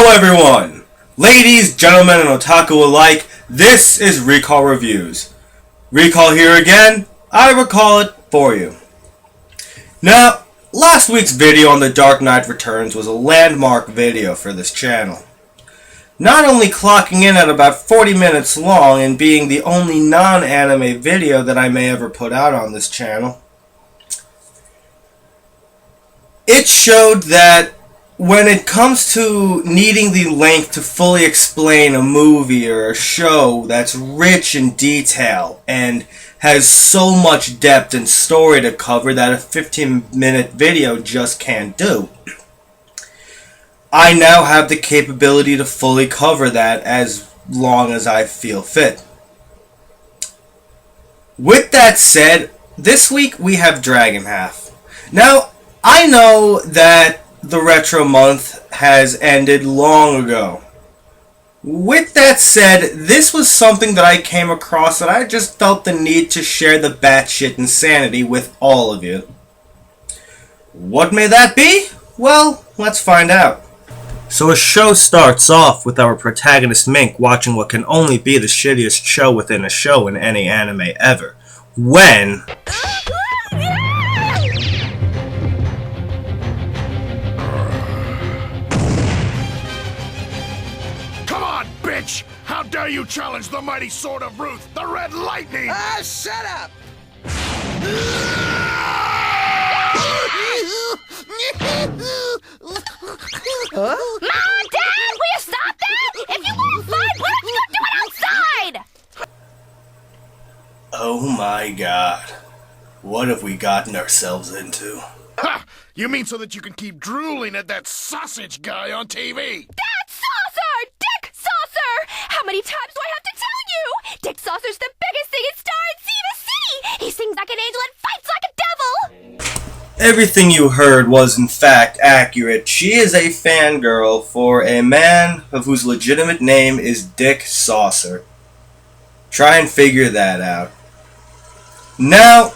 Hello everyone! Ladies, gentlemen, and otaku alike, this is Recall Reviews. Recall here again, I recall it for you. Now, last week's video on The Dark Knight Returns was a landmark video for this channel. Not only clocking in at about 40 minutes long and being the only non-anime video that I may ever put out on this channel, it showed that when it comes to needing the length to fully explain a movie or a show that's rich in detail and has so much depth and story to cover that a 15-minute video just can't do, I now have the capability to fully cover that as long as I feel fit. With that said, this week we have Dragon Half. Now, I know that the retro month has ended long ago. With that said, this was something that I came across that I just felt the need to share the batshit insanity with all of you. What may that be? Well, let's find out. So a show starts off with our protagonist Mink watching what can only be the shittiest show within a show in any anime ever. When how dare you challenge the mighty sword of Ruth, the Red Lightning! Ah, shut up! Huh? Mom, Dad, will you stop that? If you won't fight, why don't you go do it outside? Oh my god. What have we gotten ourselves into? Ha! You mean so that you can keep drooling at that sausage guy on TV? That's Saucer! Dick Saucer! How many times do I have to tell you? Dick Saucer's the biggest thing in Star and Cedar City! He sings like an angel and fights like a devil! Everything you heard was in fact accurate. She is a fangirl for a man of whose legitimate name is Dick Saucer. Try and figure that out. Now,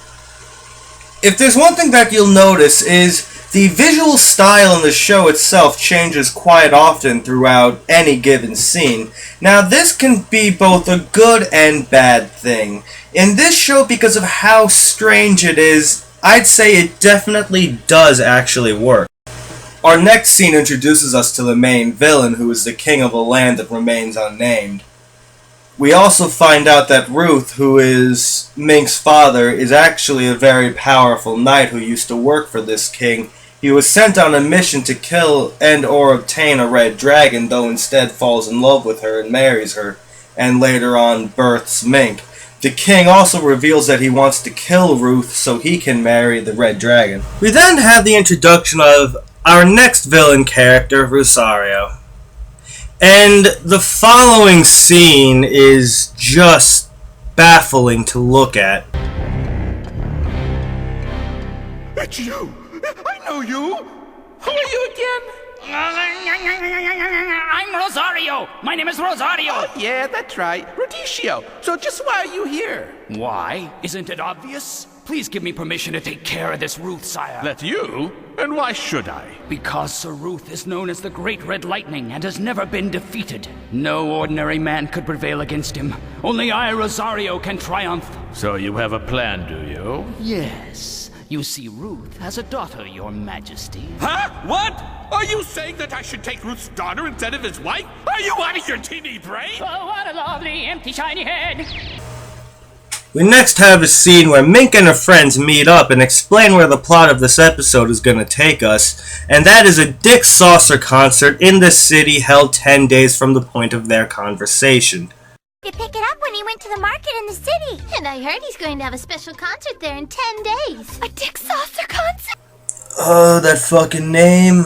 if there's one thing that you'll notice is the visual style in the show itself changes quite often throughout any given scene. Now, this can be both a good and bad thing. In this show, because of how strange it is, I'd say it definitely does actually work. Our next scene introduces us to the main villain, who is the king of a land that remains unnamed. We also find out that Ruth, who is Mink's father, is actually a very powerful knight who used to work for this king. He was sent on a mission to kill and or obtain a red dragon, though instead falls in love with her and marries her, and later on births Mink. The king also reveals that he wants to kill Ruth so he can marry the red dragon. We then have the introduction of our next villain character, Rosario. And the following scene is just baffling to look at. It's you! I know you! Who are you again? I'm Rosario! My name is Rosario! Oh, yeah, that's right. Rodicio. So just why are you here? Why? Isn't it obvious? Please give me permission to take care of this Ruth, sire. That's you? And why should I? Because Sir Ruth is known as the Great Red Lightning and has never been defeated. No ordinary man could prevail against him. Only I, Rosario, can triumph. So you have a plan, do you? Yes. You see, Ruth has a daughter, Your Majesty. Huh? What? Are you saying that I should take Ruth's daughter instead of his wife? Are you out of your teeny brain? Oh, what a lovely, empty, shiny head! We next have a scene where Mink and her friends meet up and explain where the plot of this episode is going to take us, and that is a Dick Saucer concert in the city held 10 days from the point of their conversation. You pick it up when he went to the market in the city. And I heard he's going to have a special concert there in 10 days. A Dick Saucer concert? Oh, that fucking name.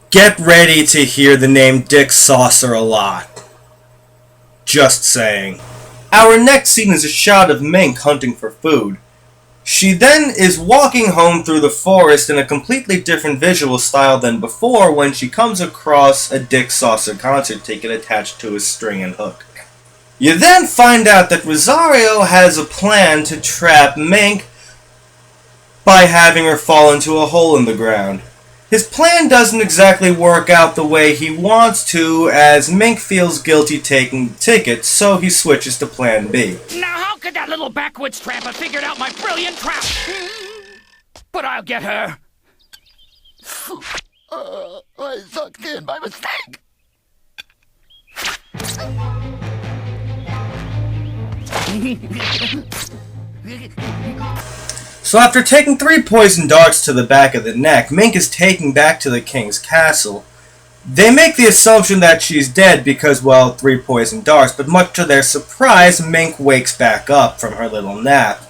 Get ready to hear the name Dick Saucer a lot. Just saying. Our next scene is a shot of Mink hunting for food. She then is walking home through the forest in a completely different visual style than before when she comes across a Dick Saucer concert ticket attached to a string and hook. You then find out that Rosario has a plan to trap Mink by having her fall into a hole in the ground. His plan doesn't exactly work out the way he wants to, as Mink feels guilty taking the ticket, so he switches to plan B. Now how could that little backwoods tramp have figured out my brilliant trap? But I'll get her. I sucked in by mistake. So after taking 3 poison darts to the back of the neck, Mink is taken back to the king's castle. They make the assumption that she's dead because, well, 3 poison darts, but much to their surprise, Mink wakes back up from her little nap.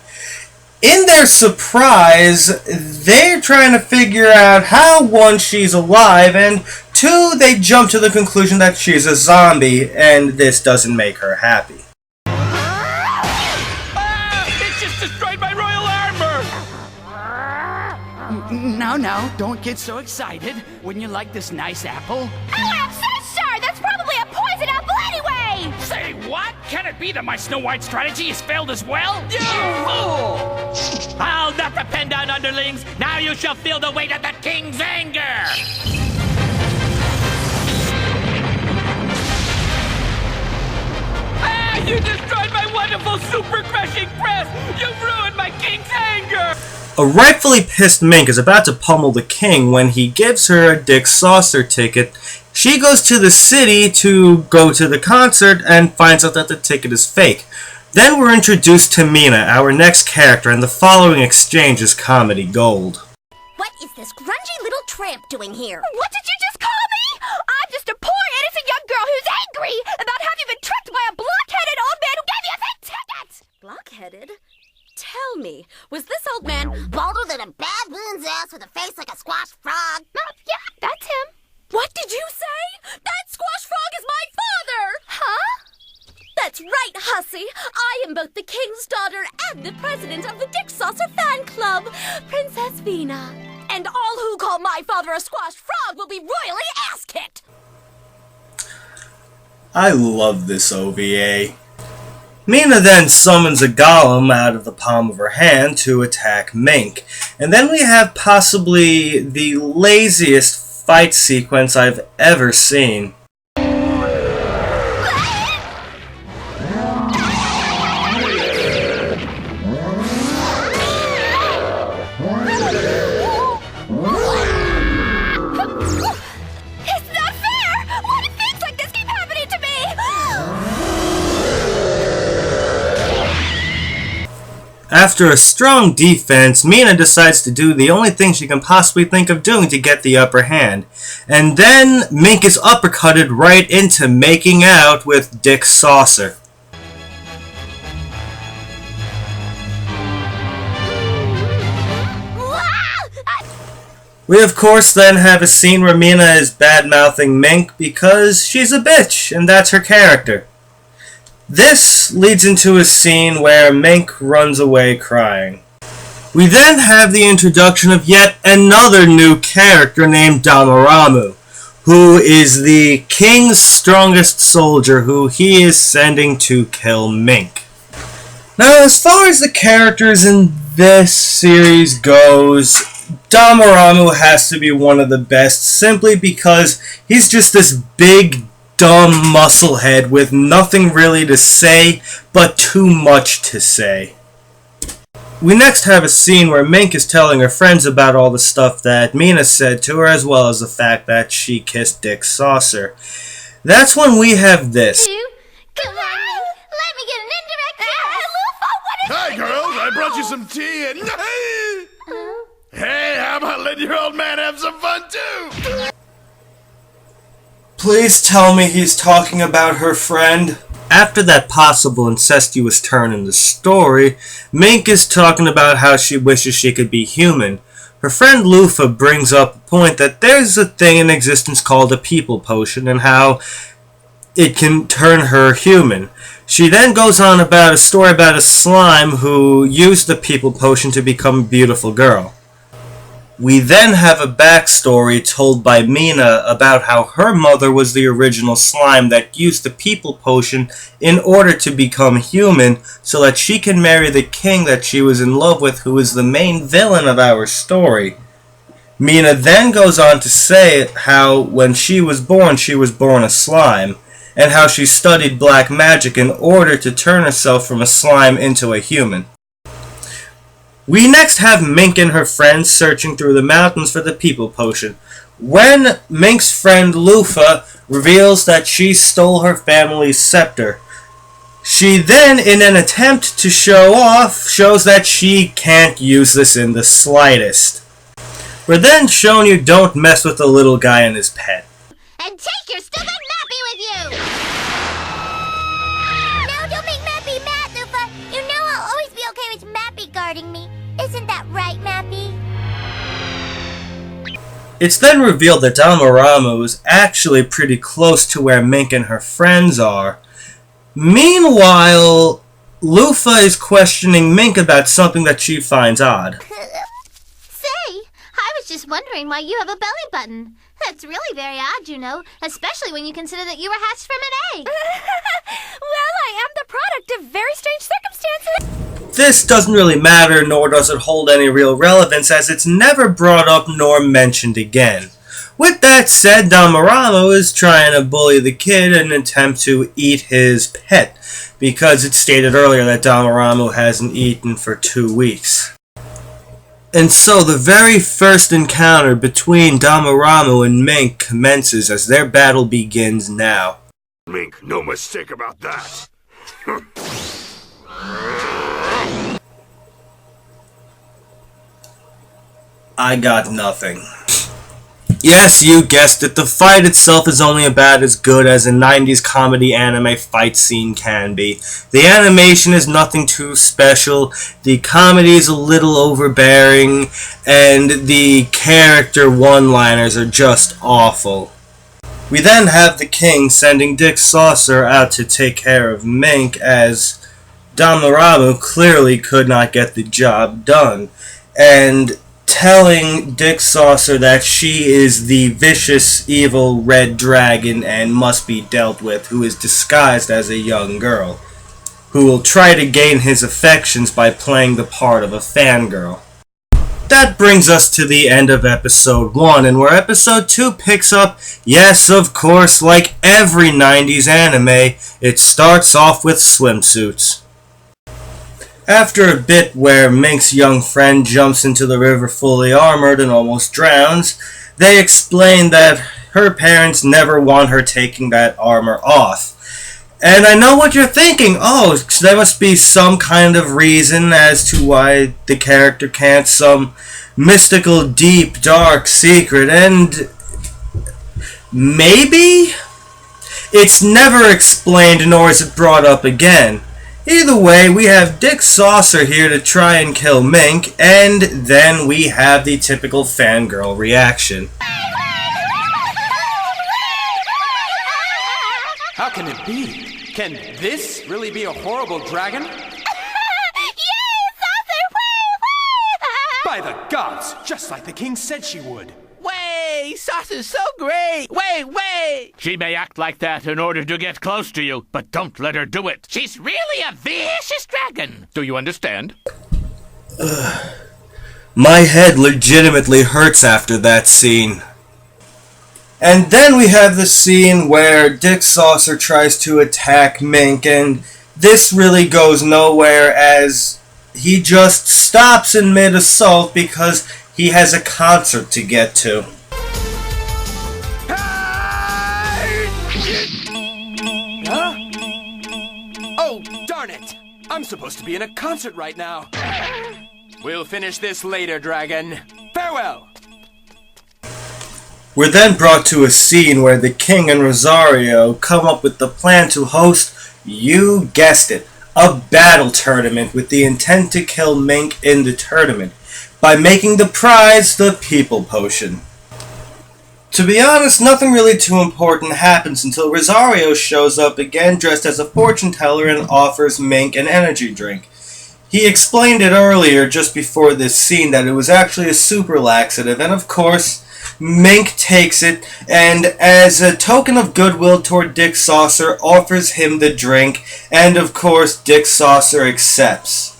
In their surprise, they're trying to figure out how, 1, she's alive, and 2, they jump to the conclusion that she's a zombie, and this doesn't make her happy. It's just destroyed my royal armor! Now, don't get so excited. Wouldn't you like this nice apple? Oh, I'm so sorry! That's probably a poison apple anyway! Say what? Can it be that my Snow White strategy has failed as well? You fool! I'll not depend on underlings. Now you shall feel the weight of the king's anger! You destroyed my wonderful super-crushing press! You've ruined my king's anger! A rightfully pissed Mink is about to pummel the king when he gives her a Dick Saucer ticket. She goes to the city to go to the concert and finds out that the ticket is fake. Then we're introduced to Mina, our next character, and the following exchange is comedy gold. What is this grungy little tramp doing here? What did you just call me? I'm just a poor, innocent young girl who's angry about having been tricked by a blockheaded old man who gave me a fake ticket! Blockheaded? Tell me, was this old man Balder than a baboon's ass with a face like a squashed frog? Yeah, that's him. What did you say? That squash frog is my father! Huh? That's right, hussy. I am both the king's daughter and the president of the Dick Saucer fan club, Princess Vina. And all who call my father a squashed frog will be royally ass-kicked. I love this OVA. Mina then summons a golem out of the palm of her hand to attack Mink. And then we have possibly the laziest fight sequence I've ever seen. It's not fair! Why do things like this keep happening to me? After a strong defense, Mina decides to do the only thing she can possibly think of doing to get the upper hand. And then Mink is uppercutted right into making out with Dick Saucer. We of course then have a scene where Mina is bad-mouthing Mink because she's a bitch, and that's her character. This leads into a scene where Mink runs away crying. We then have the introduction of yet another new character named Damaramu, who is the king's strongest soldier who he is sending to kill Mink. Now, as far as the characters in this series goes, Damaramu has to be one of the best simply because he's just this big, dumb musclehead with nothing really to say, but too much to say. We next have a scene where Mink is telling her friends about all the stuff that Mina said to her, as well as the fact that she kissed Dick Saucer. That's when we have this. Come on, let me get an indirect Hi, girls, I brought you some tea and... Hey, how about letting your old man have some fun, too? Please tell me he's talking about her friend. After that possible incestuous turn in the story, Mink is talking about how she wishes she could be human. Her friend Lufa brings up a point that there's a thing in existence called a people potion and how it can turn her human. She then goes on about a story about a slime who used the people potion to become a beautiful girl. We then have a backstory told by Mina about how her mother was the original slime that used the people potion in order to become human so that she can marry the king that she was in love with, who is the main villain of our story. Mina then goes on to say how when she was born a slime, and how she studied black magic in order to turn herself from a slime into a human. We next have Mink and her friends searching through the mountains for the people potion, when Mink's friend Lufa reveals that she stole her family's scepter. She then, in an attempt to show off, shows that she can't use this in the slightest. We're then shown you don't mess with the little guy and his pet. And take your stupid Mappy with you! No, don't make Mappy mad, Lufa! You know I'll always be okay with Mappy guarding me. Isn't that right, Mappy? It's then revealed that Damaramu is actually pretty close to where Mink and her friends are. Meanwhile, Lufa is questioning Mink about something that she finds odd. Say, I was just wondering why you have a belly button. That's really very odd, you know, especially when you consider that you were hatched from an egg. Well, I am the product of very strange circumstances. This doesn't really matter, nor does it hold any real relevance, as it's never brought up nor mentioned again. With that said, Damaramu is trying to bully the kid in an attempt to eat his pet, because it's stated earlier that Damaramu hasn't eaten for 2 weeks. And so the very first encounter between Damaramu and Mink commences as their battle begins now. Mink, no mistake about that. I got nothing. Yes, you guessed it, the fight itself is only about as good as a 90s comedy anime fight scene can be. The animation is nothing too special, the comedy is a little overbearing, and the character one-liners are just awful. We then have the king sending Dick Saucer out to take care of Mink, as Damaramu clearly could not get the job done, and telling Dick Saucer that she is the vicious, evil red dragon and must be dealt with, who is disguised as a young girl, who will try to gain his affections by playing the part of a fangirl. That brings us to the end of episode 1, and where episode 2 picks up, yes, of course, like every 90s anime, it starts off with swimsuits. After a bit where Mink's young friend jumps into the river fully armored and almost drowns, they explain that her parents never want her taking that armor off. And I know what you're thinking, oh, there must be some kind of reason as to why the character can't, some mystical, deep, dark secret, and maybe? It's never explained, nor is it brought up again. Either way, we have Dick Saucer here to try and kill Mink, and then we have the typical fangirl reaction. How can it be? Can this really be a horrible dragon? By the gods, just like the king said she would. Way, Saucer's so great. Way. She may act like that in order to get close to you, but don't let her do it. She's really a vicious dragon. Do you understand? My head legitimately hurts after that scene. And then we have the scene where Dick Saucer tries to attack Mink, and this really goes nowhere as he just stops in mid-assault because he has a concert to get to. Huh? Oh, darn it! I'm supposed to be in a concert right now. We'll finish this later, dragon. Farewell! We're then brought to a scene where the king and Rosario come up with the plan to host, you guessed it, a battle tournament with the intent to kill Mink in the tournament, by making the prize the people potion. To be honest, nothing really too important happens until Rosario shows up again dressed as a fortune teller and offers Mink an energy drink. He explained it earlier, just before this scene, that it was actually a super laxative, and of course, Mink takes it, and as a token of goodwill toward Dick Saucer, offers him the drink, and of course, Dick Saucer accepts.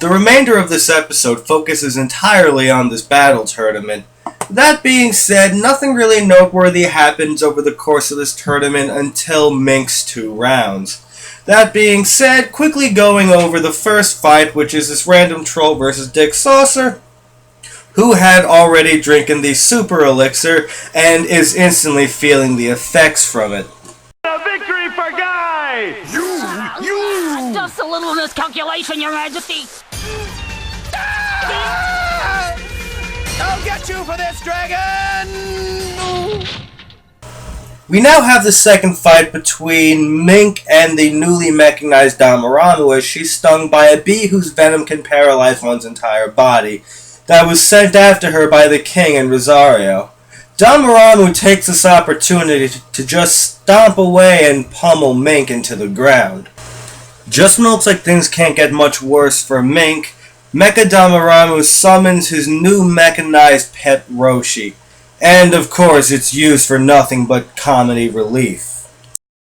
The remainder of this episode focuses entirely on this battle tournament. That being said, nothing really noteworthy happens over the course of this tournament until Mink's 2 rounds. That being said, quickly going over the first fight, which is this random troll versus Dick Saucer, who had already drinking the super elixir and is instantly feeling the effects from it. A victory for Guy! Just a little miscalculation, Your Majesty. I'll get you for this, dragon! We now have the second fight between Mink and the newly mechanized Damaramu as she's stung by a bee whose venom can paralyze one's entire body. That was sent after her by the king and Rosario. Damaramu takes this opportunity to just stomp away and pummel Mink into the ground. Just when it looks like things can't get much worse for Mink, Mecha Damaramu summons his new mechanized pet Roshi. And of course, it's used for nothing but comedy relief.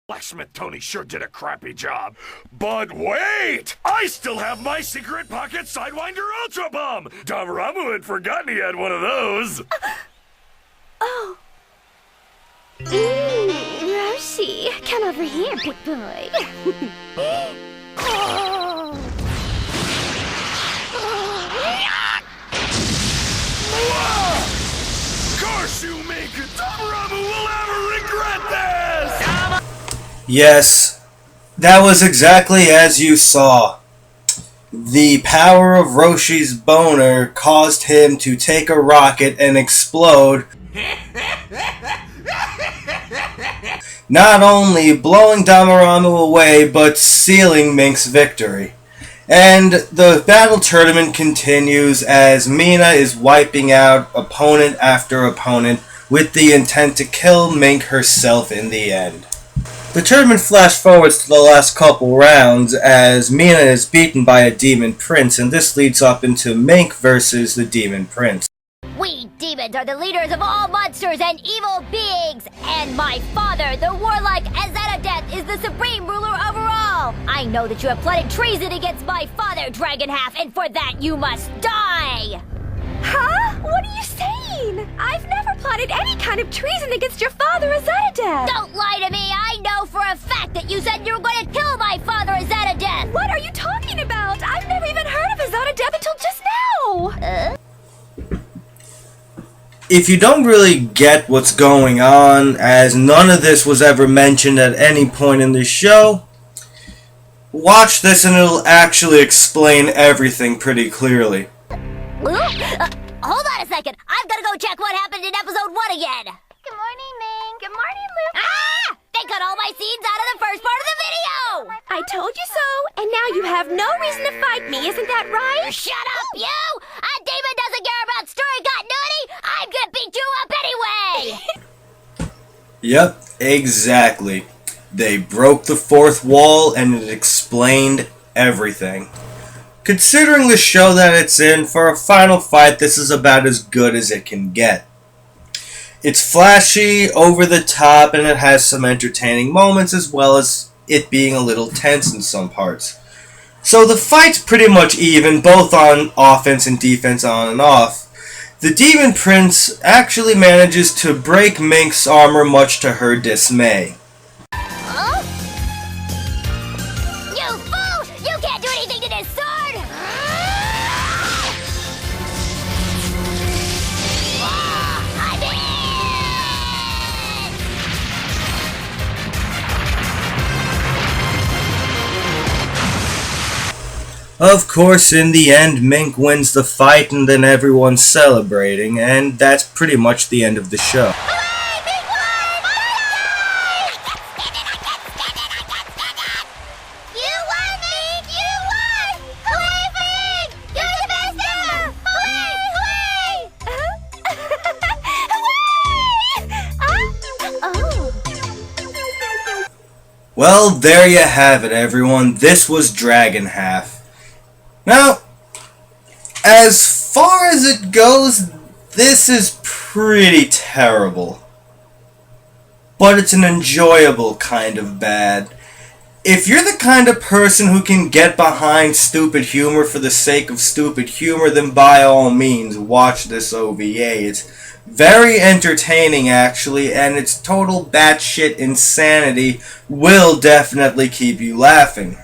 Blacksmith Tony sure did a crappy job. But wait! I still have my secret pocket Sidewinder Ultra Bomb! Damaramu had forgotten he had one of those. Oh. Roshi, come over here, big boy. Curse you, Mink! Damaramu will ever regret this! Yes, that was exactly as you saw. The power of Roshi's boner caused him to take a rocket and explode, not only blowing Damaramu away, but sealing Mink's victory. And the battle tournament continues as Mina is wiping out opponent after opponent with the intent to kill Mink herself in the end. The tournament flash forwards to the last couple rounds as Mina is beaten by a demon prince, and this leads up into Mink versus the demon prince. We demons are the leaders of all monsters and evil beings, and my father, the warlike Azanadeth, is the supreme ruler over all. I know that you have plotted treason against my father, Dragon Half, and for that you must die! Huh? What are you saying? I've never plotted any kind of treason against your father, Azanadeth. Don't lie to me! I know for a fact that you said you were going to kill my father, Azanadeth! What are you talking about? I've never even heard of Azanadeth until just now! If you don't really get what's going on, as none of this was ever mentioned at any point in this show, watch this and it'll actually explain everything pretty clearly. Hold on a second. I've got to go check what happened in episode 1 again. Good morning, Ming. Good morning, Luke. Ah! They cut all my scenes out of the first part of the video! I told you so, and now you have no reason to fight me, isn't that right? Shut up, you! A demon doesn't care about stirring continuity! I'm gonna beat you up anyway! Yep, exactly. They broke the fourth wall and it explained everything. Considering the show that it's in, for a final fight, this is about as good as it can get. It's flashy, over the top, and it has some entertaining moments as well as it being a little tense in some parts. So the fight's pretty much even, both on offense and defense, on and off. The Demon Prince actually manages to break Mink's armor much to her dismay. Huh? You fool! You can't do anything to this sword! I'm in! Of course, in the end, Mink wins the fight and then everyone's celebrating, and that's pretty much the end of the show. You won, Mink! You won! Hooray for Mink! You're the best ever! Oh. Well, there you have it, everyone. This was Dragon Half. Now, as far as it goes, this is pretty terrible. But it's an enjoyable kind of bad. If you're the kind of person who can get behind stupid humor for the sake of stupid humor, then by all means watch this OVA. It's very entertaining, actually, and its total batshit insanity will definitely keep you laughing.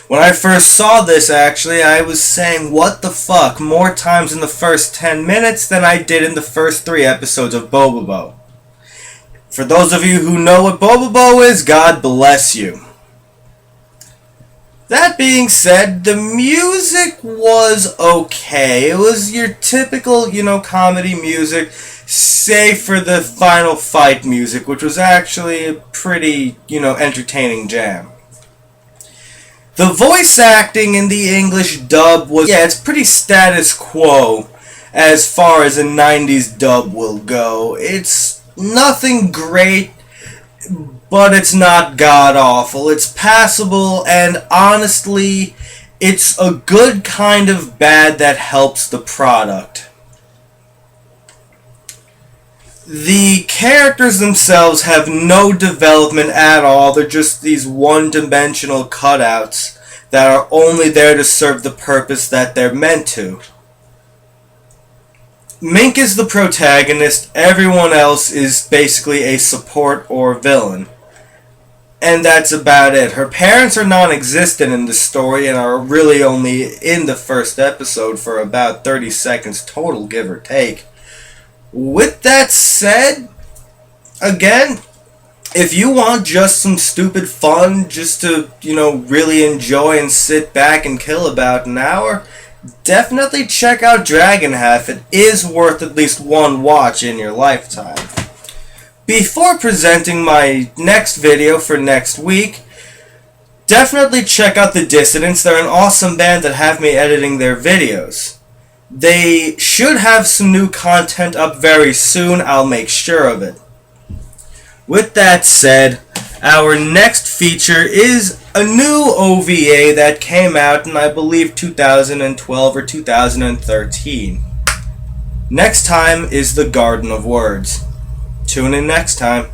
When I first saw this, actually, I was saying, what the fuck, more times in the first 10 minutes than I did in the first 3 episodes of Bobobo. For those of you who know what Bobobo is, God bless you. That being said, the music was okay. It was your typical, comedy music, save for the final fight music, which was actually a pretty, entertaining jam. The voice acting in the English dub was, it's pretty status quo as far as a 90s dub will go. It's nothing great, but it's not god-awful. It's passable, and honestly, it's a good kind of bad that helps the product. The characters themselves have no development at all. They're just these one-dimensional cutouts that are only there to serve the purpose that they're meant to. Mink is the protagonist. Everyone else is basically a support or villain. And that's about it. Her parents are non-existent in the story and are really only in the first episode for about 30 seconds total, give or take. With that said, again, if you want just some stupid fun, just to, really enjoy and sit back and kill about an hour, definitely check out Dragon Half. It is worth at least one watch in your lifetime. Before presenting my next video for next week, definitely check out The Dissidents. They're an awesome band that have me editing their videos. They should have some new content up very soon. I'll make sure of it. With that said, our next feature is a new OVA that came out in, I believe, 2012 or 2013. Next time is The Garden of Words. Tune in next time.